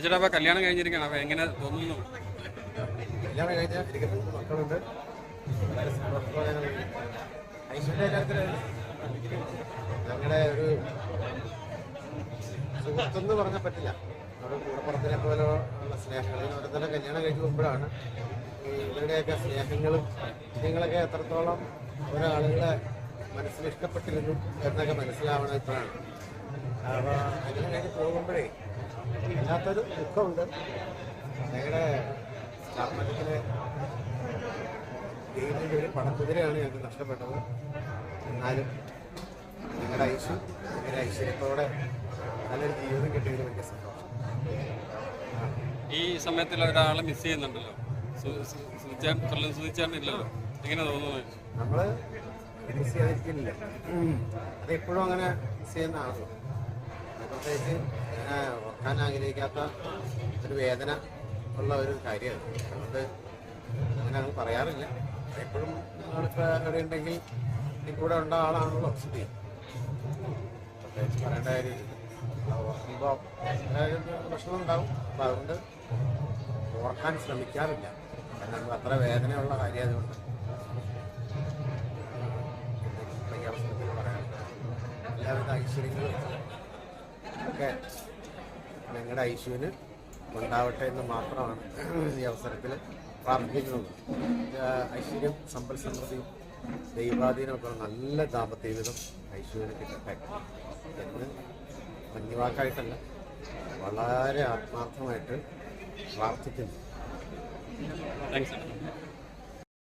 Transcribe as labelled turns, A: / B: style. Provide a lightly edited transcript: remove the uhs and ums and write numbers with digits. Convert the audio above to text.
A: ചേട്ടാ അപ്പൊ കല്യാണം കഴിഞ്ഞിരിക്കണം, അപ്പൊ എങ്ങനെ തോന്നുന്നു?
B: കല്യാണം കഴിഞ്ഞാൽ എനിക്ക് 3 മക്കളുണ്ട്. വളരെ സന്തോഷത്തോടെയാണ് ഐശ്വര്യ കാര്യത്തിൽ ഞങ്ങളുടെ ഒരു സുഹൃത്തെന്ന് പറഞ്ഞാൽ പറ്റില്ല. നമ്മുടെ കൂടപ്പുറത്തിനെ പോലെ ഉള്ള സ്നേഹങ്ങൾ അവരെ തന്നെ കല്യാണം കഴിച്ചു പോകുമ്പോഴാണ് ഇവരുടെയൊക്കെ സ്നേഹങ്ങളും നിങ്ങളൊക്കെ എത്രത്തോളം ഒരാളുകളെ മനസ്സിൽ ഇഷ്ടപ്പെട്ടിരുന്നു എന്നൊക്കെ മനസ്സിലാവണം ഇപ്പോഴാണ്. അപ്പോൾ അങ്ങനെ കഴിഞ്ഞ് പോകുമ്പോഴേ വല്ലാത്തൊരു ദുഃഖമുണ്ട്. ഞങ്ങളുടെ സ്റ്റാർമറ്റത്തിലെ ഗെയിമിൻ്റെ ഒരു പടക്കുതിരയാണ് ഞങ്ങൾക്ക് നഷ്ടപ്പെട്ടത്. എന്നാലും ഞങ്ങളുടെ ഐശ്വര്യത്തോടെ നല്ലൊരു ജീവിതം കിട്ടിയതിൽ വലിയ സന്തോഷം.
A: ഈ സമയത്തിൽ ഒരാളെ മിസ് ചെയ്യുന്നുണ്ടല്ലോ, സുധിച്ചാണ്ടില്ലല്ലോ, എങ്ങനെ തോന്നുന്നു?
B: നമ്മൾ മിസ് ചെയ്യാതിരിക്കില്ല, അതെപ്പോഴും അങ്ങനെ മിസ് ചെയ്യുന്നതാണല്ലോ. പ്രത്യേകിച്ച് ഓർക്കാൻ ആഗ്രഹിക്കാത്ത ഒരു വേദന ഉള്ള ഒരു കാര്യമാണ്. അതുകൊണ്ട് അങ്ങനെ ഞങ്ങൾ പറയാറില്ല. എപ്പോഴും നമ്മളിപ്പോൾ എവിടെ ഉണ്ടെങ്കിൽ കൂടെ ഉണ്ട ആളാണല്ലോ സ്ഥിതി. പ്രത്യേകിച്ച് പറയേണ്ട കാര്യം ഓർക്കുമ്പോൾ പ്രശ്നം ഉണ്ടാവും. അപ്പോൾ അതുകൊണ്ട് ഓർക്കാൻ ശ്രമിക്കാറില്ല. കാരണം അത്ര വേദനയുള്ള കാര്യമായതുകൊണ്ട് ഈ അവസരത്തിൽ പറയാറുണ്ട് എല്ലാവിധ ഐശ്വര്യങ്ങളും ഒക്കെ ഞങ്ങളുടെ ഐശ്വര്യന് ഉണ്ടാവട്ടെ എന്ന് മാത്രമാണ് ഈ അവസരത്തിൽ പ്രാർത്ഥിക്കുന്നത്. ഐശ്വര്യം, സമ്പൽ സമൃദ്ധിയും ദൈവാധീനമൊക്കെ നല്ല ദാമ്പത്യ ജീവിതം ഐശ്വര്യന് കിട്ടട്ടെ എന്ന് മഞ്ഞുവാക്കായിട്ടല്ല, വളരെ ആത്മാർത്ഥമായിട്ട് പ്രാർത്ഥിക്കുന്നു.
A: താങ്ക്സ്.